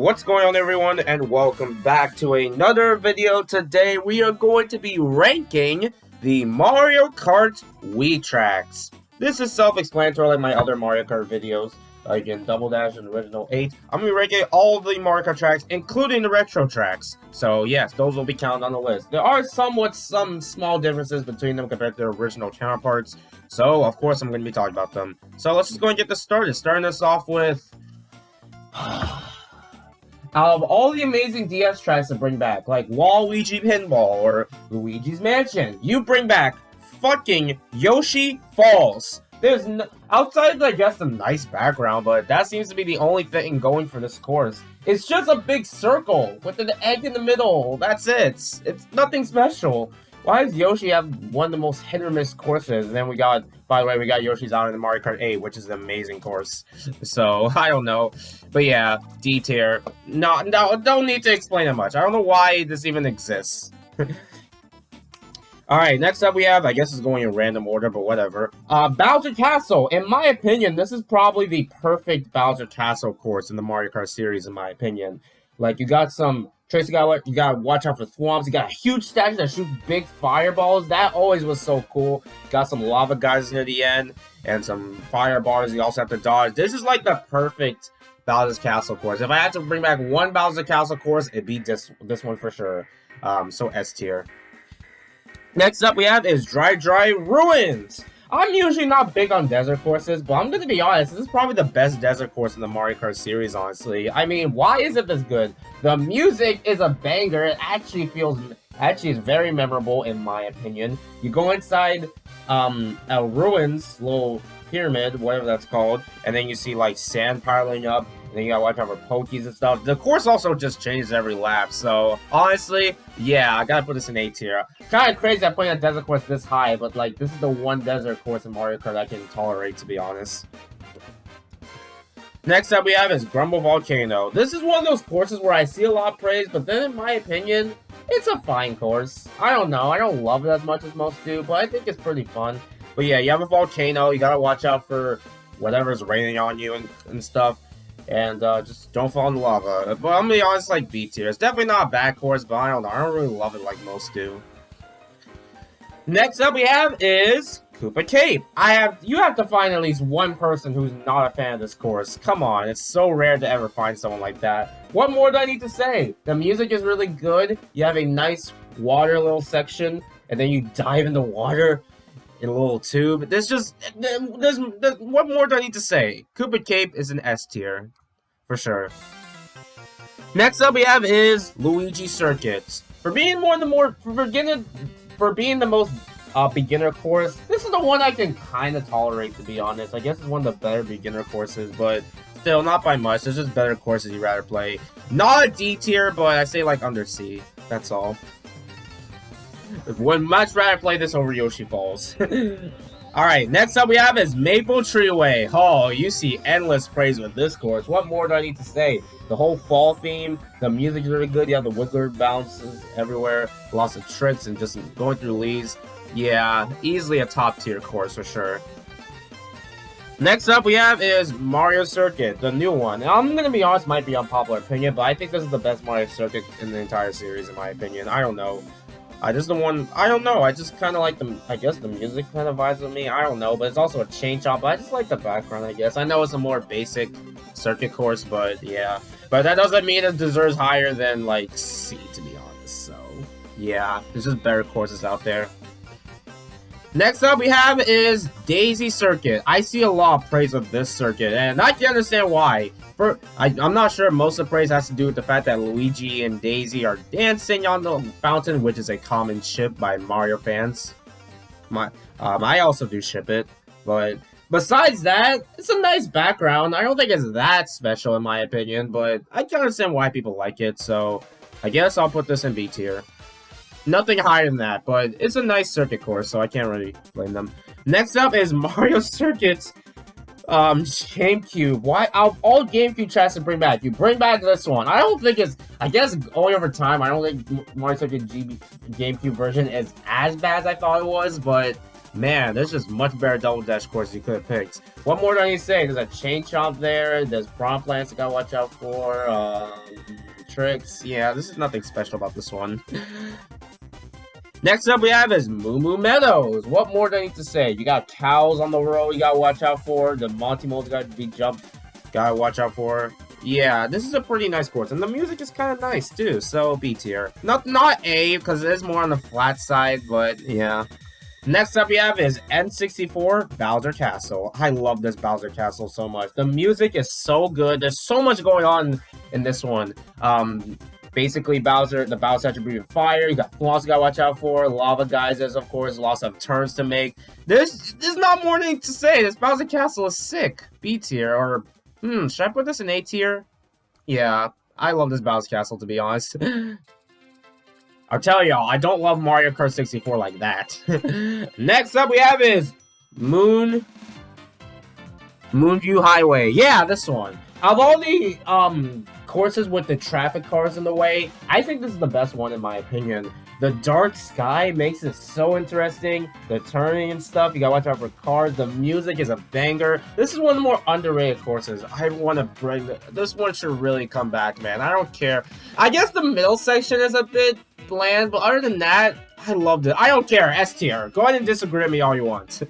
What's going on, everyone, and welcome back to another video. Today we are going to be ranking the Mario Kart Wii tracks. This is self-explanatory like my other Mario Kart videos, like in Double Dash and Original 8. I'm going to be ranking all the Mario Kart tracks, including the retro tracks. So yes, those will be counted on the list. There are some small differences between them compared to their original counterparts. So of course I'm going to be talking about them. So let's just go and get this started. Starting us off with... out of all the amazing DS tracks to bring back, like Waluigi Pinball or Luigi's Mansion, you bring back fucking Yoshi Falls. There's no, outside, I guess, a nice background, but that seems to be the only thing going for this course. It's just a big circle with an egg in the middle. That's it. It's nothing special. Why does Yoshi have one of the most hit-or-miss courses? And then we got, by the way, we got Yoshi's Island in Mario Kart 8, which is an amazing course. So, I don't know. But yeah, D tier. No, don't need to explain it much. I don't know why this even exists. Alright, next up we have, I guess it's going in random order, but whatever. Bowser Castle. In my opinion, this is probably the perfect Bowser Castle course in the Mario Kart series, in my opinion. Like, you got some... Trace, you gotta watch out for thwomps. You got a huge statue that shoots big fireballs. That always was so cool. Got some lava guys near the end and some fire bars you also have to dodge. This is like the perfect Bowser's Castle course. If I had to bring back one Bowser's Castle course, it'd be this one for sure. So S tier. Next up we have is Dry Ruins. I'm usually not big on desert courses, but I'm gonna be honest, this is probably the best desert course in the Mario Kart series, honestly. I mean, why is it this good? The music is a banger. It actually is very memorable, in my opinion. You go inside a ruins, little pyramid, whatever that's called, and then you see, like, sand piling up, and then you gotta watch out for pokies and stuff. The course also just changes every lap, so honestly, yeah, I gotta put this in A tier. Kind of crazy I'm putting a desert course this high, but like, this is the one desert course in Mario Kart I can tolerate, to be honest. Next up we have is Grumble Volcano. This is one of those courses where I see a lot of praise, but then in my opinion, it's a fine course. I don't know, I don't love it as much as most do, but I think it's pretty fun. But yeah, you have a volcano, you gotta watch out for whatever's raining on you and stuff. And just don't fall in the lava. But I'm gonna be honest, like B tier. It's definitely not a bad course, but I don't know. I don't really love it like most do. Next up we have is Koopa Cape. You have to find at least one person who's not a fan of this course. Come on, it's so rare to ever find someone like that. What more do I need to say? The music is really good. You have a nice water little section, and then you dive in the water in a little tube. There's what more do I need to say? Koopa Cape is an S tier, for sure. Next up we have is Luigi Circuits. For being the most beginner course, this is the one I can kind of tolerate, to be honest. I guess it's one of the better beginner courses, but still not by much. There's just better courses you'd rather play. Not a D tier, but I say like under C. That's all. Would much rather play this over Yoshi Falls. Alright, next up we have is Maple Treeway. Oh, you see endless praise with this course. What more do I need to say? The whole fall theme, the music is really good. You have the wiggler bounces everywhere, lots of tricks, and just going through leaves. Yeah, easily a top tier course for sure. Next up we have is Mario Circuit, the new one. Now, I'm gonna be honest, might be unpopular opinion, but I think this is the best Mario Circuit in the entire series, in my opinion. I don't know. I don't know, I just kind of like I guess the music kind of vibes with me, I don't know, but it's also a chain chomp, but I just like the background, I guess. I know it's a more basic circuit course, but yeah. But that doesn't mean it deserves higher than, like, C, to be honest, so yeah. There's just better courses out there. Next up we have is Daisy Circuit. I see a lot of praise of this circuit, and I can understand why. I'm not sure most of the praise has to do with the fact that Luigi and Daisy are dancing on the fountain, which is a common ship by Mario fans. I also do ship it, but besides that, it's a nice background. I don't think it's that special in my opinion, but I can understand why people like it, so I guess I'll put this in B tier. Nothing higher than that, but it's a nice circuit course, so I can't really blame them. Next up is Mario Circuits GameCube. Why, out of all GameCube tracks to bring back, you bring back this one. I don't think it's, I guess going over time, I don't think Mario Circuit GameCube version is as bad as I thought it was, but Man, there's just much better Double Dash courses you could have picked. What more do I need to say? There's a Chain Chomp there. There's Prompt Plants you gotta watch out for. Tricks. Yeah, this is nothing special about this one. Next up we have is Moo Moo Meadows. What more do I need to say? You got cows on the road you gotta watch out for. The Monty Moles gotta be jumped. Gotta watch out for. Yeah, this is a pretty nice course, and the music is kind of nice too. So B tier, not A because it is more on the flat side, but yeah. Next up we have is N64 Bowser Castle. I love this Bowser Castle so much. The music is so good. There's so much going on in this one. Basically the Bowser had to breathe fire. You got flaws you gotta watch out for. Lava geysers, of course. Lots of turns to make. There's not more to say. This Bowser Castle is sick. B tier or should I put this in A tier? Yeah, I love this Bowser Castle, to be honest. I'll tell y'all, I don't love Mario Kart 64 like that. Next up we have is Moonview Highway. Yeah, this one. Of all the courses with the traffic cars in the way, I think this is the best one in my opinion. The dark sky makes it so interesting. The turning and stuff, you gotta watch out for cars. The music is a banger. This is one of the more underrated courses. I want to bring this one should really come back, man. I don't care. I guess the middle section is a bit bland, but other than that, I loved it. I don't care. S tier. Go ahead and disagree with me all you want.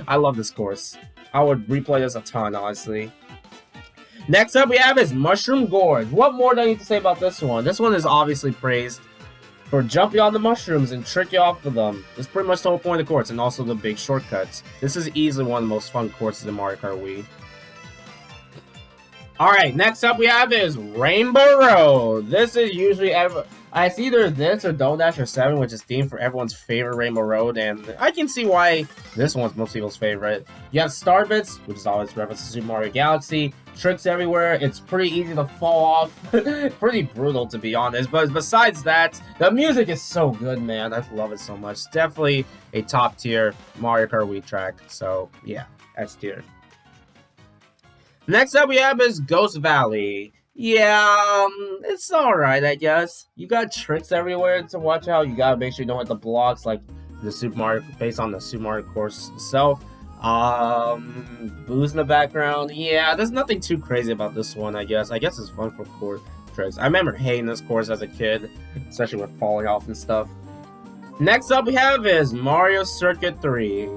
I love this course. I would replay this a ton, honestly. Next up we have is Mushroom Gorge. What more do I need to say about this one? This one is obviously praised for jumping on the mushrooms and trick you off of them. That's pretty much the whole point of the course, and also the big shortcuts. This is easily one of the most fun courses in Mario Kart Wii. Alright, next up we have is Rainbow Road. This is usually it's either this or Double Dash or 7, which is themed for everyone's favorite Rainbow Road, and I can see why this one's most people's favorite. You have Starbits, which is always reference to Super Mario Galaxy, tricks everywhere, it's pretty easy to fall off, pretty brutal to be honest, but besides that, the music is so good, man. I love it so much. Definitely a top tier Mario Kart Wii track, so yeah, S tier. Next up we have is Ghost Valley. Yeah, it's alright, I guess. You got tricks everywhere to watch out. You gotta make sure you don't hit the blocks like the Super Mario, based on the Super Mario course itself. Booze in the background. Yeah, there's nothing too crazy about this one, I guess. I guess it's fun for course tricks. I remember hating this course as a kid, especially with falling off and stuff. Next up we have is Mario Circuit 3.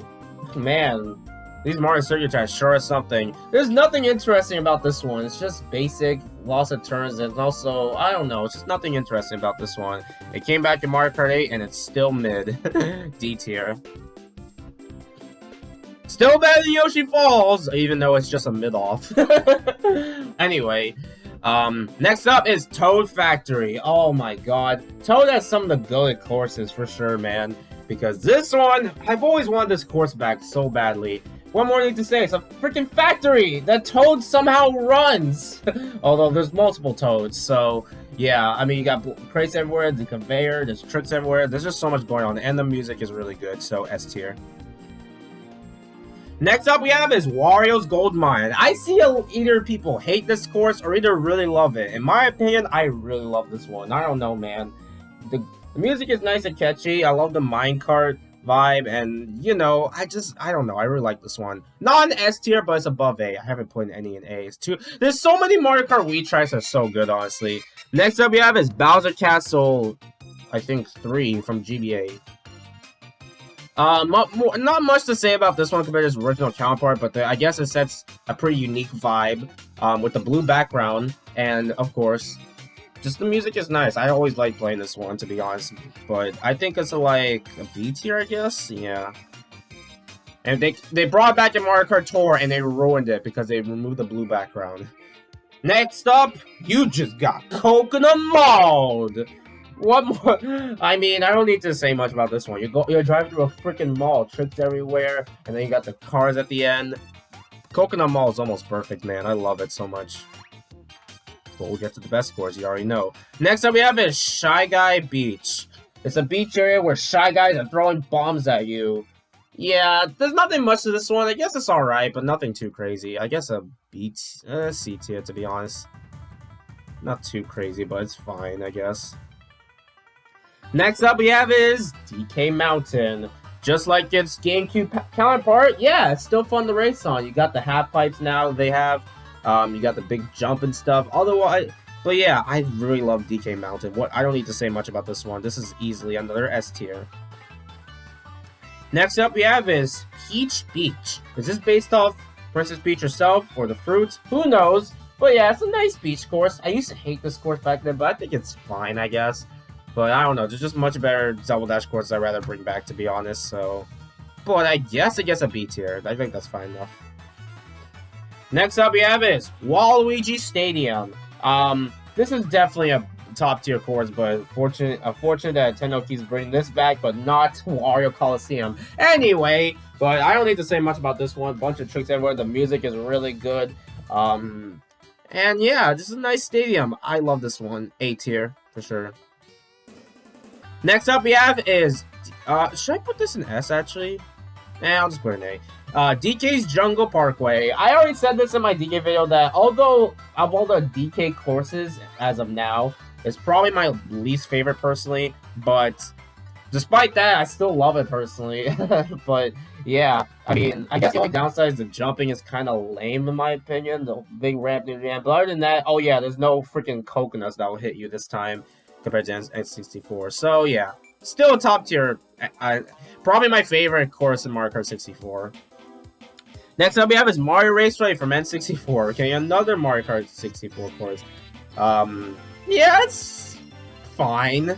Man, these Mario Circuit tracks sure are something. There's nothing interesting about this one. It's just basic, lots of turns, and also, I don't know, it's just nothing interesting about this one. It came back in Mario Kart 8, and it's still mid. D tier. Still better than Yoshi Falls, even though it's just a mid-off. Anyway, next up is Toad Factory. Oh my god. Toad has some of the good courses for sure, man. Because this one, I've always wanted this course back so badly. One more thing to say, it's a freaking factory that Toad somehow runs. Although there's multiple Toads, so yeah, I mean, you got crates everywhere, the conveyor, there's tricks everywhere, there's just so much going on, and the music is really good, so S tier. Next up we have is Wario's Gold Mine. I see either people hate this course or either really love it. In my opinion, I really love this one. I don't know, man. The music is nice and catchy. I love the minecart vibe, and you know, I don't know, I really like this one. Not an S tier, but it's above A. I haven't put any in A. There's so many Mario Kart Wii tracks that are so good, honestly. Next up we have is Bowser Castle, I think 3 from GBA. Not much to say about this one compared to its original counterpart, but I guess it sets a pretty unique vibe with the blue background, and of course, just the music is nice. I always like playing this one, to be honest, but I think it's like a B tier, I guess. Yeah. And they brought it back in Mario Kart Tour, and they ruined it because they removed the blue background. Next up, you just got Coconut Mall. What more? I mean, I don't need to say much about this one. You're driving through a freaking mall, tricks everywhere, and then you got the cars at the end. Coconut Mall is almost perfect, man. I love it so much. But we'll get to the best scores, you already know. Next up we have is Shy Guy Beach. It's a beach area where Shy Guys are throwing bombs at you. Yeah, there's nothing much to this one. I guess it's alright, but nothing too crazy. I guess a C tier, to be honest. Not too crazy, but it's fine, I guess. Next up we have is DK Mountain. just like its GameCube counterpart, yeah, it's still fun to race on. You got the half pipes now they have. You got the big jump and stuff. But yeah, I really love DK Mountain. I don't need to say much about this one. This is easily another S tier. Next up we have is Peach Beach. Is this based off Princess Peach herself or the fruits? Who knows? But yeah, it's a nice beach course. I used to hate this course back then, but I think it's fine, I guess. But I don't know. There's just much better Double Dash courses I'd rather bring back, to be honest. So, but I guess it gets a B tier. I think that's fine enough. Next up we have is Waluigi Stadium. This is definitely a top tier course, but unfortunate that Nintendo keeps bringing this back, but not Wario Coliseum. Anyway, but I don't need to say much about this one. Bunch of tricks everywhere. The music is really good. And yeah, this is a nice stadium. I love this one. A tier for sure. Next up we have is should I put this in S actually? I'll just put it in A. DK's Jungle Parkway. I already said this in my DK video that although of all the DK courses as of now, it's probably my least favorite personally, but despite that, I still love it personally. But yeah, I mean, I guess the only downside is the jumping is kind of lame in my opinion, the big ramp near the end. But other than that, oh yeah, there's no freaking coconuts that will hit you this time compared to N64. So yeah, still a top tier. Probably my favorite course in Mario Kart 64. Next up we have is Mario Raceway from N64. Okay, another Mario Kart 64 course. Yeah, it's fine.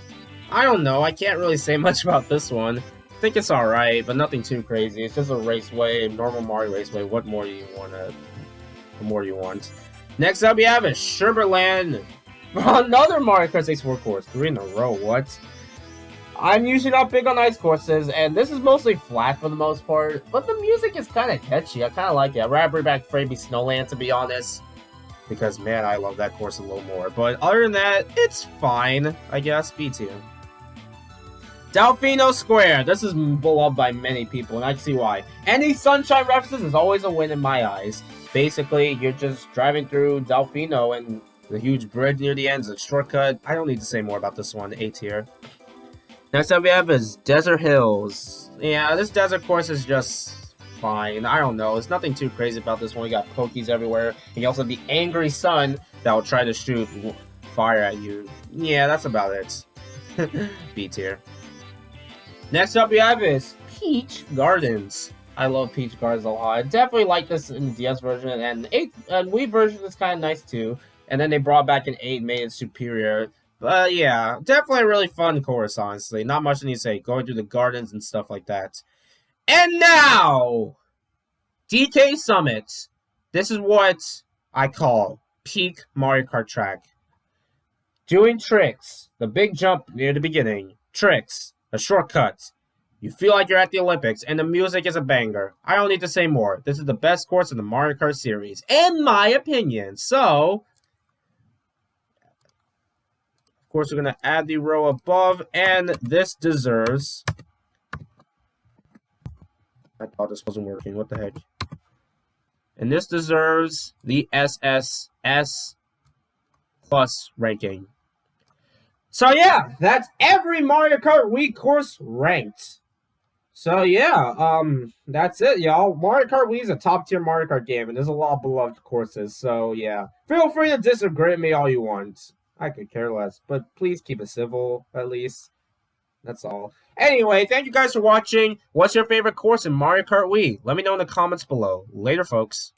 I don't know. I can't really say much about this one. I think it's alright, but nothing too crazy. It's just a raceway, normal Mario Raceway. What more do you want? Next up we have is Sherbetland. Another Mario Kart 64 course. 3 in a row. What? I'm usually not big on ice courses, and this is mostly flat for the most part, but the music is kind of catchy. I kind of like it. I'd rather bring back Fravy Snowland, to be honest, because, man, I love that course a little more. But other than that, it's fine, I guess. B tier. Delfino Square. This is beloved by many people, and I can see why. Any Sunshine references is always a win in my eyes. Basically, you're just driving through Delfino, and the huge bridge near the end is a shortcut. I don't need to say more about this one. A tier. Next up we have is Desert Hills. Yeah, this desert course is just fine. I don't know. There's nothing too crazy about this one. You got Pokies everywhere. And you also have the angry sun that will try to shoot fire at you. Yeah, that's about it. B tier. Next up we have is Peach Gardens. I love Peach Gardens a lot. I definitely like this in the DS version, and the Wii version is kind of nice too. And then they brought back an 8 and made it superior. But yeah, definitely a really fun course, honestly. Not much to need to say. Going through the gardens and stuff like that. And now, DK Summit. This is what I call peak Mario Kart track. Doing tricks. The big jump near the beginning. Tricks. A shortcut. You feel like you're at the Olympics, and the music is a banger. I don't need to say more. This is the best course in the Mario Kart series, in my opinion. So, of course, we're going to add the row above, and this deserves... I thought this wasn't working. What the heck? And this deserves the SSS plus ranking. So yeah, that's every Mario Kart Wii course ranked. So yeah, that's it, y'all. Mario Kart Wii is a top tier Mario Kart game, and there's a lot of beloved courses. So yeah, feel free to disagree with me all you want. I could care less, but please keep it civil, at least. That's all. Anyway, thank you guys for watching. What's your favorite course in Mario Kart Wii? Let me know in the comments below. Later, folks.